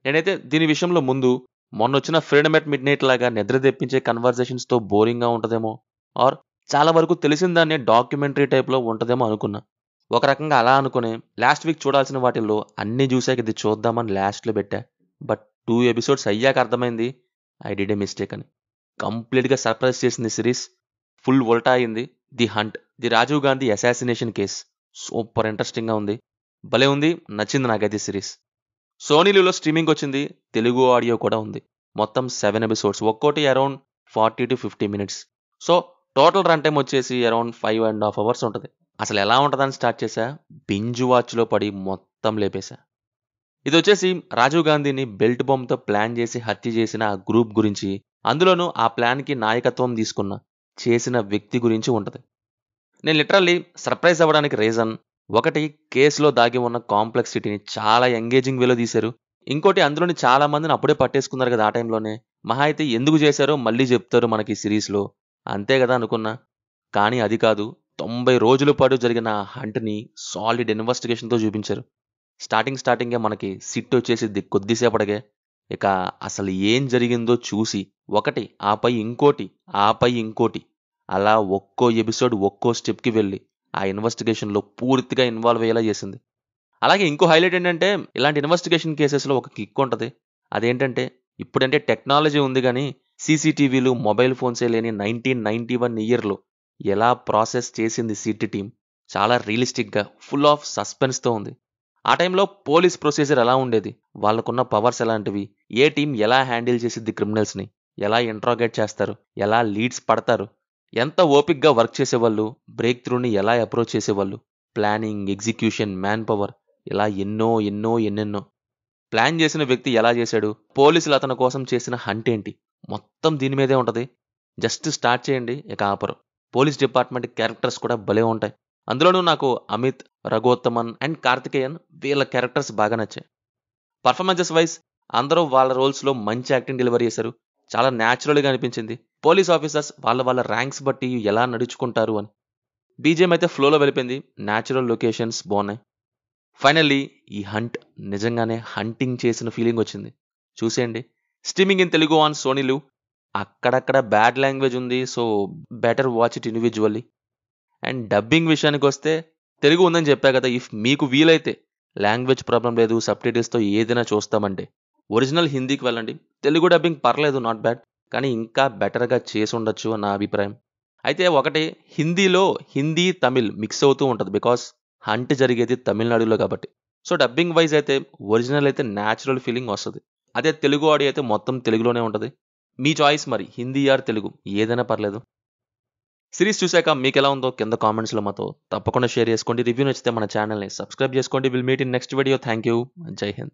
నేనైతే దీని విషయంలో ముందు మొన్నొచ్చిన ఫ్రీడమ్ ఎట్ మిడ్‌నైట్ లాగా నిద్ర తెప్పించే కన్వర్జేషన్స్‌తో బోరింగ్‌గా ఉంటదేమో, ఆర్ చాలా వరకు తెలిసిన దాన్నే డాక్యుమెంటరీ టైప్‌లో ఉంటదేమో అనుకున్నా. ఒక రకంగా అలా అనుకునే లాస్ట్ వీక్ చూడాల్సిన వాటిల్లో అన్నీ చూసాక ఇది చూద్దామని లాస్ట్‌లో పెట్టా. బట్ 2 ఎపిసోడ్స్ అయ్యాక అర్థమైంది ఐ డిడ్ ఎ మిస్టేక్ అని. కంప్లీట్‌గా సర్ప్రైజ్ చేసింది సిరీస్. ఫుల్ వోల్టా అయింది. 'The hunt', the Rajiv Gandhi assassination case. Super ఇంట్రెస్టింగ్‌గా ఉంది. భలే ఉంది. నచ్చింది నాకైతే సిరీస్. సోనీ లివ్‌లో స్ట్రీమింగ్‌కొచ్చింది. తెలుగు ఆడియో కూడా ఉంది. మొత్తం 7 ఎపిసోడ్స్. ఒక్కోటి around 40-50 minutes. So, total run time వచ్చేసి అరౌండ్ 5½ అవర్స్ ఉంటది. అసలెలా ఉంటదని స్టార్ట్ చేశా. బింజ్ వాచ్‌లో పడి మొత్తం లేపేశా. ఇదొచ్చేసి రాజీవ్ గాంధీని బెల్ట్ బాంబ్‌తో ప్లాన్ చేసి హత్య చేసిన ఆ గ్రూప్ గురించి, అందులోనూ ఆ ప్లాన్‌కి నాయకత్వం తీసుకున్న, చేసిన వ్యక్తి గురించి ఉంటది. నేను లిటరల్లీ సర్ప్రైజ్ అవ్వడానికి రీజన్, ఒకటి కేస్‌లో దాగి ఉన్న కాంప్లెక్సిటీని చాలా ఎంగేజింగ్ వేలో తీశారు. ఇంకోటి అందులోని చాలా మందిని అప్పుడే పట్టేసుకున్నారు కదా! ఆ టైంలోనే. మహా అయితే ఎందుకు చేశారో మళ్ళీ చెప్తారు మనకి సీరీస్‌లో. అంతే కదా అనుకున్నా. కానీ అది కాదు. 90 రోజుల పాటు జరిగిన ఆ హంట్‌ని సాలిడ్ ఇన్వెస్టిగేషన్‌తో చూపించారు. స్టార్టింగే మనకి సిట్టొచ్చేసిద్ది కొద్దిసేపటికే. ఇక అసలు ఏం జరిగిందో చూసి, ఒకటి ఆపై ఇంకోటి, ఆపై ఇంకోటి, అలా ఒక్కో ఎపిసోడ్ ఒక్కో స్టెప్‌కి వెళ్ళి, ఆ ఇన్వెస్టిగేషన్‌లో పూర్తిగా ఇన్వాల్వ్ అయ్యేలా చేసింది. అలాగే ఇంకో హైలైట్ ఏంటంటే, ఇలాంటి ఇన్వెస్టిగేషన్ కేసెస్‌లో ఒక కిక్ ఉంటది. అదేంటంటే, ఇప్పుడంటే టెక్నాలజీ ఉంది గానీ, సీసీటీవీలు, మొబైల్ ఫోన్సే లేని 1991 ఇయర్‌లో ఎలా ప్రాసెస్ చేసింది సిట్ టీమ్, చాలా రియలిస్టిక్‌గా, ఫుల్ ఆఫ్ సస్పెన్స్‌తో ఉంది. ఆ టైంలో పోలీస్ ప్రొసీజర్ ఎలా ఉండేది? వాళ్ళకున్న పవర్స్ ఎలాంటివి? ఏ టీమ్ ఎలా హ్యాండిల్ చేసిద్ది క్రిమినల్స్‌ని? ఎలా ఇంట్రాగేట్ చేస్తారు? ఎలా లీడ్స్ పడతారు? ఎంత ఓపికగా వర్క్ చేసేవాళ్ళు? బ్రేక్ త్రూని ఎలా అప్రోచ్ చేసేవాళ్ళు? ప్లానింగ్, ఎగ్జిక్యూషన్, మ్యాన్ పవర్, ఇలా ఎన్నెన్నో. ప్లాన్ చేసిన వ్యక్తి ఎలా చేశాడు? పోలీసులు అతని కోసం చేసిన హంట్ ఏంటి? మొత్తం దీని మీదే ఉంటది. జస్ట్ స్టార్ట్ చేయండి, ఇక ఆపరు. పోలీస్ డిపార్ట్మెంట్ క్యారెక్టర్స్ కూడా భలే ఉంటాయి. అందులోనూ నాకు అమిత్, రఘోత్తమన్ అండ్ కార్తికేయన్, వీళ్ళ క్యారెక్టర్స్ బాగా నచ్చాయి. పర్ఫార్మెన్సెస్ వైస్ అందరూ వాళ్ళ రోల్స్‌లో మంచి యాక్టింగ్ డెలివరీ చేశారు. చాలా న్యాచురల్‌గా అనిపించింది. పోలీస్ ఆఫీసర్స్ వాళ్ళ ర్యాంక్స్ బట్టి ఎలా నడుచుకుంటారు అని. బీజీఎం అయితే ఫ్లోలో వెళ్ళిపోయింది. న్యాచురల్ లొకేషన్స్ బావున్నాయి. ఫైనల్లీ ఈ హంట్ నిజంగానే హంటింగ్ చేసిన ఫీలింగొచ్చింది. చూసేయండి. Streaming in Telugu on Sony LIV. అక్కడక్కడ బ్యాడ్ లాంగ్వేజ్ ఉంది. So, better watch it individually. And dubbing విషయానికొస్తే తెలుగు ఉందని చెప్పా కదా! ఇఫ్ మీకు వీలైతే లాంగ్వేజ్ ప్రాబ్లమ్ లేదు, సబ్‌టైటిల్స్‌తో ఏదైనా చూస్తామంటే ఒరిజినల్ హిందీకి వెళ్ళండి. తెలుగు డబ్బింగ్ పర్లేదు, నాట్ బ్యాడ్. కానీ ఇంకా బెటర్‌గా చేసుండొచ్చు అని నా అభిప్రాయం. అయితే ఒకటి, హిందీలో హిందీ, తమిళ్ మిక్స్ అవుతూ ఉంటది. బికాజ్ హంట్ జరిగేది తమిళనాడులో కాబట్టి. సో, డబ్బింగ్ వైస్ అయితే ఒరిజినల్ అయితే న్యాచురల్ ఫీలింగ్ వస్తది. అదే తెలుగు ఆడియో అయితే మొత్తం తెలుగులోనే ఉంటది. మీ చాయిస్ మరి హిందీ ఆర్ తెలుగు ఏదైనా పర్లేదు. సిరీస్ చూసాక మీకెలా ఉందో కింద కామెంట్స్‌లో మాతో తప్పకుండా షేర్ చేసుకోండి. రివ్యూ నచ్చితే మన ఛానెల్‌ని సబ్స్క్రైబ్ చేసుకోండి. Will meet in next video. Thank you. జై హింద్.